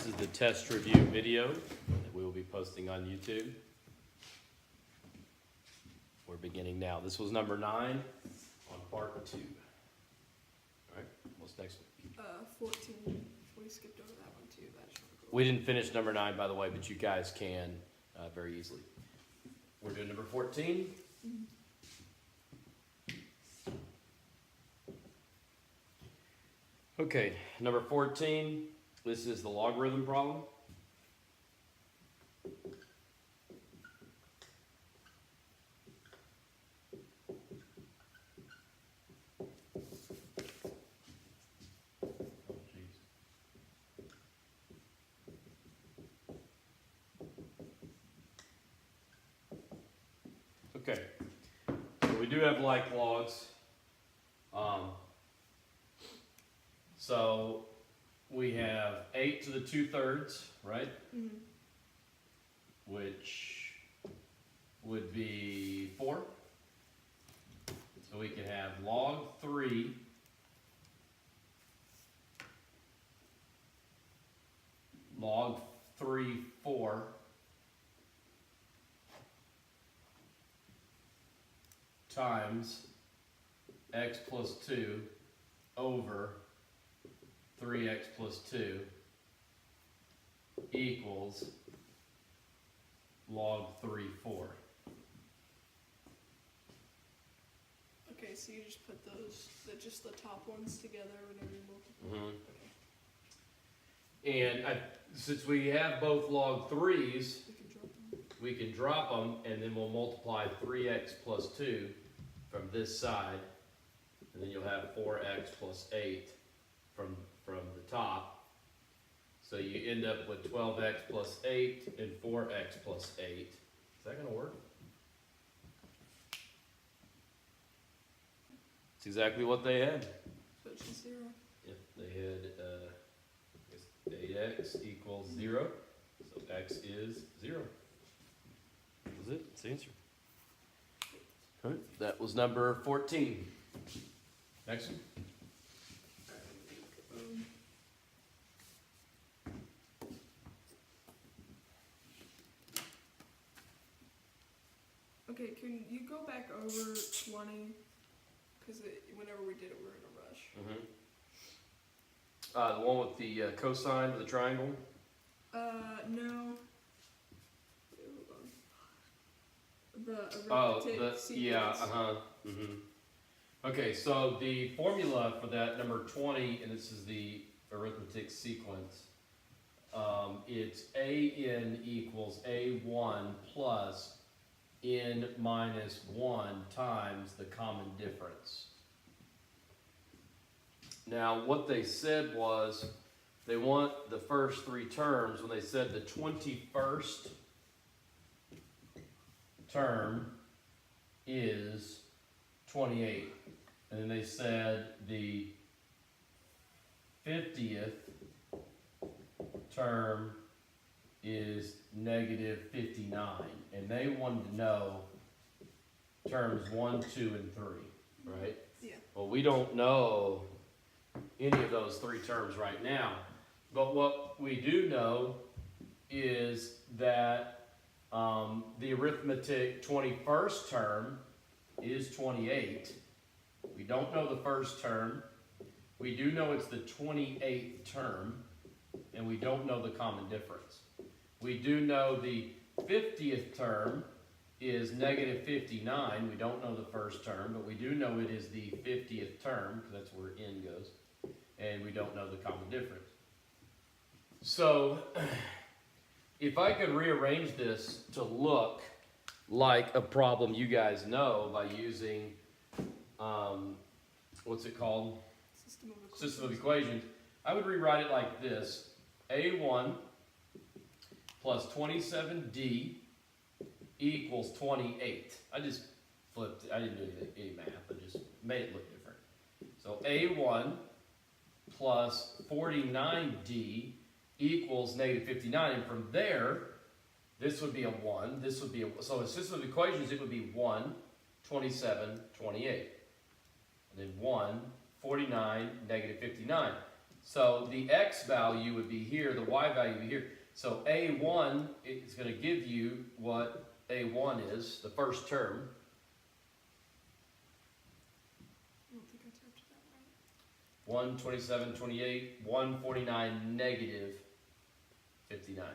is the test review video that we will be posting on YouTube. We're beginning now. This was number 9 on part 2. All right, what's next one? 14. We skipped over that one too. That should go. We didn't finish number 9, by the way, but you guys can very easily. We're doing number 14. Okay, number 14. This is the logarithm problem. Okay, so we do have like logs. So we have 8 to the 2/3, right? Mm-hmm. Which would be 4. So we could have log 3 log 3 4 times x plus 2 over 3x plus 2 equals log 3 4. Okay, so you just put those, just the top ones together whenever you multiply. And since we have both log 3's, We can drop them. we can drop them, and then we'll multiply 3x plus 2 from this side, and then you'll have 4x plus 8 from the top. So you end up with 12x plus 8 and 4x plus 8. Is that going to work? It's exactly what they had. So it's just 0. Yep, they had 8x equals 0, so x is 0. That was it. That's the answer. All right, that was number 14. Next one. Okay, can you go back over 20? Because whenever we did it, we were in a rush. The one with the cosine of the triangle. No. Hold on. The arithmetic sequence. Yeah, Okay, so the formula for that number 20, and this is the arithmetic sequence. It's AN equals A1 plus N minus 1 times the common difference. Now, what they said was they want the first 3 terms. When they said the 21st term is 28, and then they said the 50th term is negative 59, and they wanted to know terms 1, 2, and 3, right? Yeah. Well, we don't know any of those 3 terms right now, but what we do know is that the arithmetic 21st term is 28. We don't know the first term. We do know it's the 28th term, and we don't know the common difference. We do know the 50th term is negative 59. We don't know the first term, but we do know it is the 50th term, because that's where n goes, and we don't know the common difference. So, if I could rearrange this to look like a problem you guys know by using, what's it called? System of equations. I would rewrite it like this. A1 plus 27D equals 28. I just flipped it. I didn't do any math. I just made it look different. So A1 plus 49D equals negative 59. And from there, this would be a 1. This would be a, so in system of equations, it would be 1, 27, 28. And then 1, 49, negative 59. So the x value would be here, the y value would be here. So A1 is going to give you what A1 is, the first term. I don't think I typed that right. 127, 28, 149, negative 59.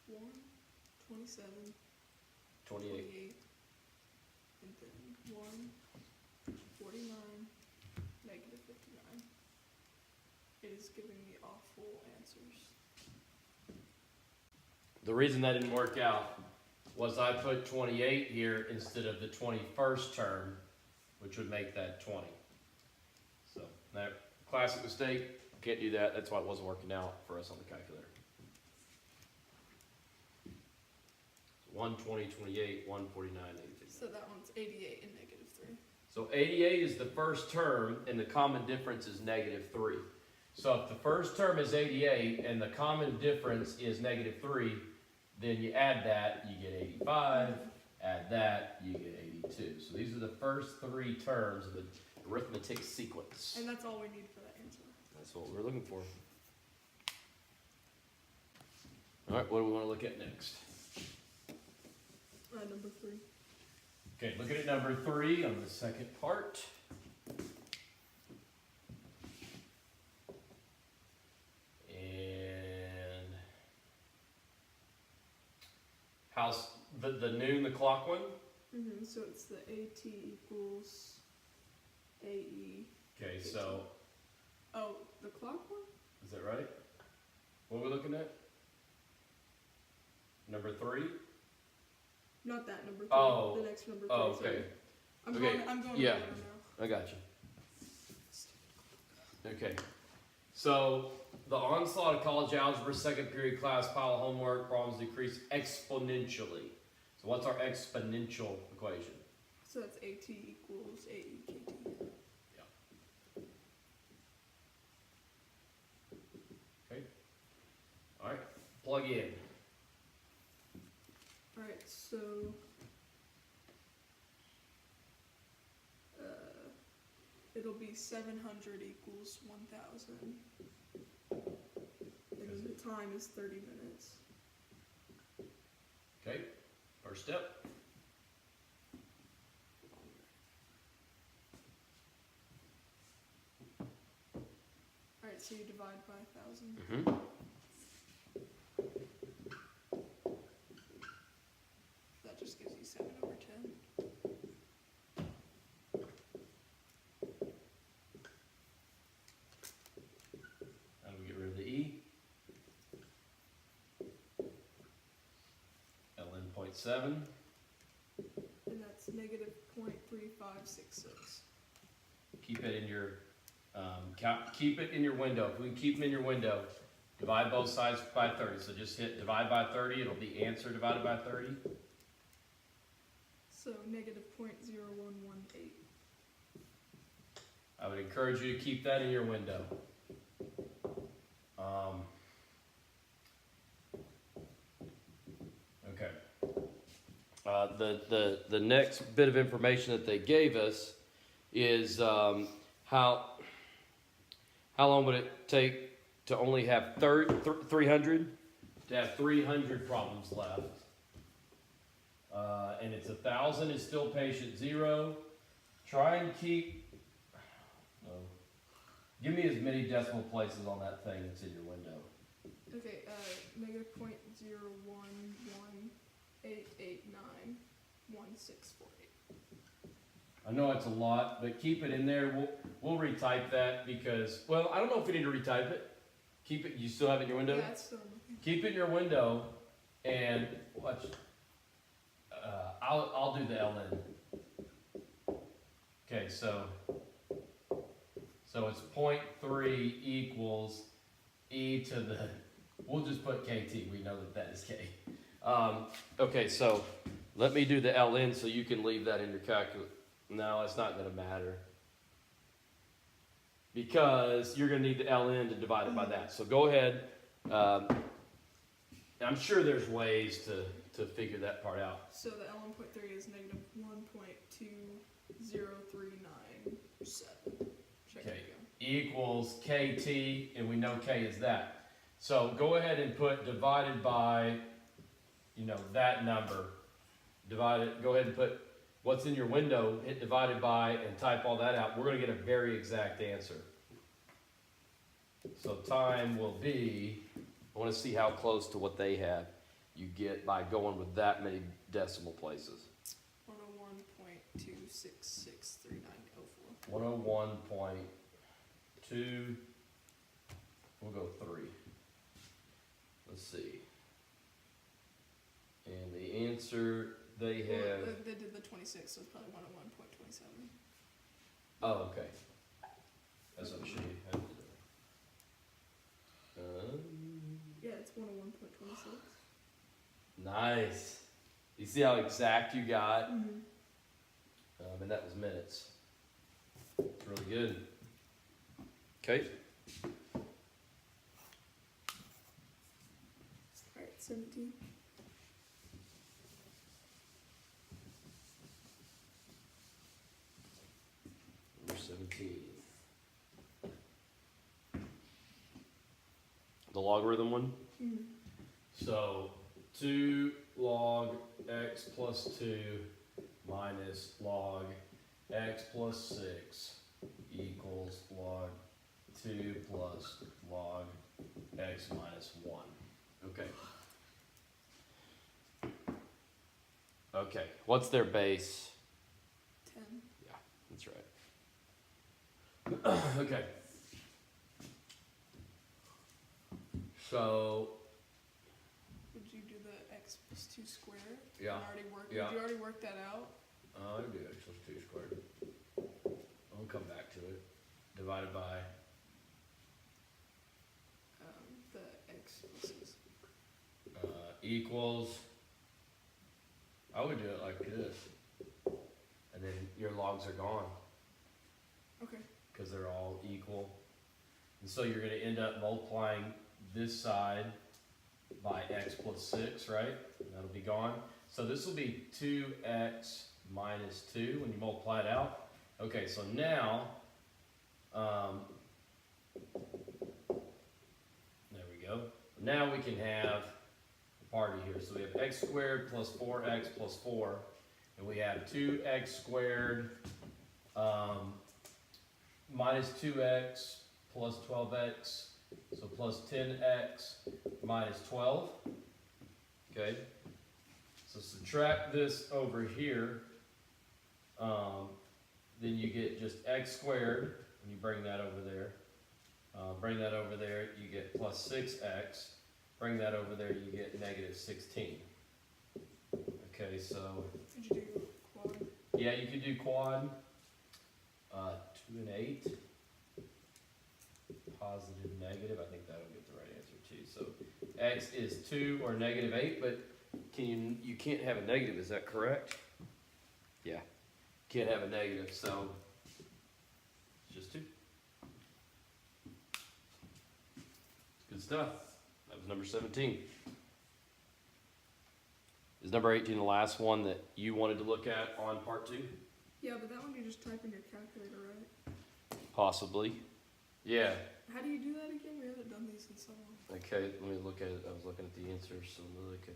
1, 27, 28. 28, and then 1, 49, negative 59. It is giving me awful answers. The reason that didn't work out was I put 28 here instead of the 21st term, which would make that 20. So that classic mistake, can't do that. That's why it wasn't working out for us on the calculator. 120, 28, 149, negative 59. So that one's 88 and negative 3. So 88 is the first term, and the common difference is negative 3. So if the first term is 88, and the common difference is negative 3, then you add that, you get 85. Add that, you get 82. So these are the first 3 terms of the arithmetic sequence. And that's all we need for that answer. That's what we're looking for. All right, what do we want to look at next? Number 3. Okay, looking at number 3 on the second part. And how's the noon, the clock one? Mm-hmm. So it's the AT equals AE. Okay, so Oh, the clock one? is that right? What are we looking at? Number 3? Not that number 3. Oh. The next number 3. Oh, sorry. okay. I'm Okay, going yeah. to now. I got you. Okay. So the onslaught of college algebra second period class pile of homework problems decrease exponentially. So what's our exponential equation? So that's AT equals AE KT. Okay. All right. Plug in. Alright, so it'll be 700 equals 1,000. And then the time is 30 minutes. Okay. First step. Alright, so you divide by 1,000. Mm-hmm. That just gives you 7 over 10. How do we get rid of the E? ln 0.7. And that's negative 0.3566. Keep it in your keep it in your window. If we can keep them in your window, divide both sides by 30. So just hit divide by 30. It'll be answer divided by 30. So negative 0.0118. I would encourage you to keep that in your window. Okay. The next bit of information that they gave us is how long would it take to only have 300? To have 300 problems left. And it's 1,000 is still patient 0. Try and keep, give me as many decimal places on that thing that's in your window. Okay, negative 0.01188891648. I know it's a lot, but keep it in there. We'll retype that because, well, I don't know if we need to retype it. Keep it, you still have it in your window? Yeah, it's still looking. Keep it in your window and watch. I'll do the ln. Okay, so it's 0.3 equals e to the, we'll just put kt, we know that is k. Okay, so let me do the ln so you can leave that in your calculator. No, it's not going to matter because you're going to need the ln to divide it by that. So go ahead. I'm sure there's ways to figure that part out. So the L1.3 is negative 1.20397. Okay, equals KT, and we know K is that. So go ahead and put divided by, you know, that number. Go ahead and put what's in your window, hit divided by, and type all that out. We're gonna get a very exact answer. So time will be, I wanna see how close to what they have you get by going with that many decimal places. 101.2663904. 101.2, we'll go 3. Let's see. And the answer they have, They did the 26, so it's probably 101.27. oh, okay. That's what she had to do. Yeah, it's 101.26. Nice. You see how exact you got? Mm-hmm. And that was minutes. It's really good. Okay. Alright, 17. Number 17. The logarithm one? Mm-hmm. So 2 log x plus 2 minus log x plus 6 equals log 2 plus log x minus 1. Okay. Okay, what's their base? 10. Yeah, that's right. Okay. So, Would you do the x plus 2 squared? Yeah. Yeah. Did you already work that out? I do x plus 2 squared. I'll come back to it. Divided by, The x plus 6. equals, I would do it like this. And then your logs are gone, Okay. because they're all equal. And so you're gonna end up multiplying this side by x plus 6, right? And that'll be gone. So this will be 2x minus 2 when you multiply it out. Okay, so now, there we go. Now we can have a party here. So we have x squared plus 4x plus 4. And we have 2x squared minus 2x plus 12x. So plus 10x minus 12. Okay. So subtract this over here. Then you get just x squared, and you bring that over there. Bring that over there, you get plus 6x. Bring that over there, you get negative 16. Okay, so Did you do quad? yeah, you could do quad. 2 and 8. Positive, negative. I think that'll get the right answer too. So x is 2 or negative 8, but you can't have a negative, is that correct? Yeah. Can't have a negative, so it's just 2. Good stuff. That was number 17. Is number 18 the last one that you wanted to look at on part 2? Yeah, but that one you just type in your calculator, right? Possibly. Yeah. How do you do that again? We haven't done these in so long. Okay, let me look at it. I was looking at the answers, so let me look at.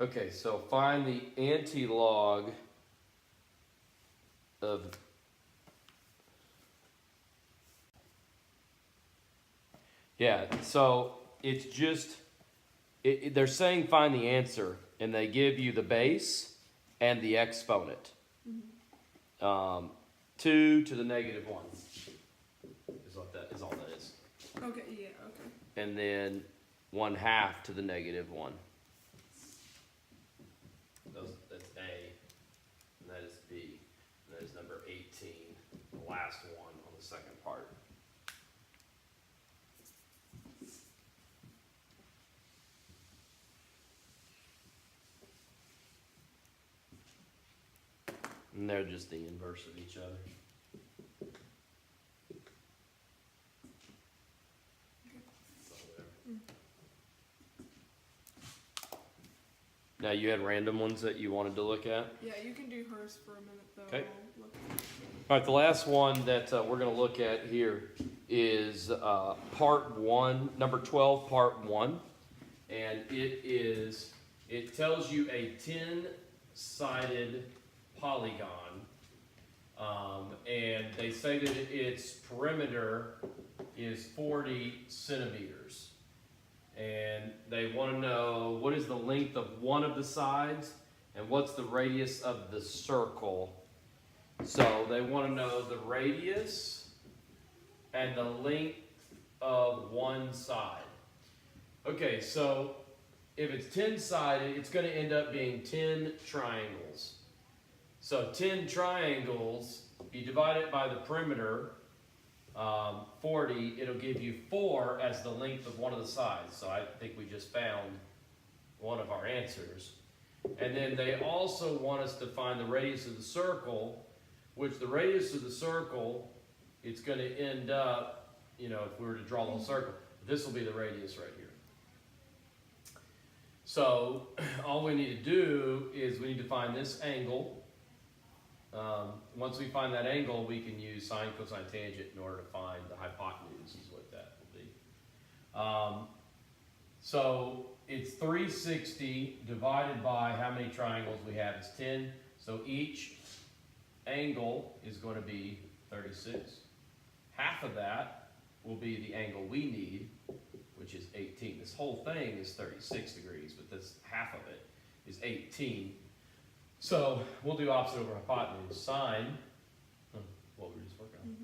Okay, so find the anti-log of. Yeah, so it's just. They're saying find the answer, and they give you the base and the exponent. 2 to the negative 1 is all that is. Okay, yeah, okay. And then 1/2 to the negative 1. That's A, and that is B, and that is number 18, the last one on the second part. And they're just the inverse of each other. Now you had random ones that you wanted to look at? Yeah, you can do hers for a minute though. Okay. I'll look at it. All right, the last one that we're going to look at here is part 1, number 12, part 1. And it tells you a 10-sided polygon. And they say that its perimeter is 40 centimeters. And they want to know what is the length of one of the sides and what's the radius of the circle. So they want to know the radius and the length of one side. Okay, so if it's 10-sided, it's going to end up being 10 triangles. So 10 triangles, you divide it by the perimeter, 40, it'll give you 4 as the length of one of the sides. So I think we just found one of our answers. And then they also want us to find the radius of the circle, which the radius of the circle, it's going to end up, you know, if we were to draw the whole circle, this will be the radius right here. So all we need to do is we need to find this angle. Once we find that angle, we can use sine, cosine, tangent in order to find the hypotenuse is what that will be. So it's 360 divided by how many triangles we have? It's 10. So each angle is going to be 36. Half of that will be the angle we need, which is 18. This whole thing is 36 degrees, but this half of it is 18. So we'll do opposite over hypotenuse. Sine, what we were just working on.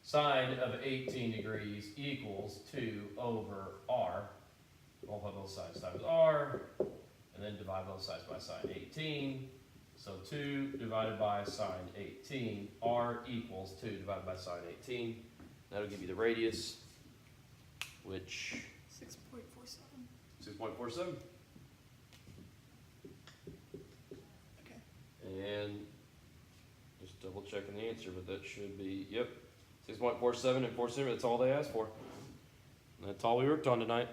Sine of 18 degrees equals 2 over r. Multiply both sides times r, and then divide both sides by sine 18. So 2 divided by sine 18, r equals 2 divided by sine 18. That'll give you the radius, which 6.47. 6.47. And just double checking the answer, but that should be, yep, 6.47 and 4 centimeters. That's all they asked for. And that's all we worked on tonight.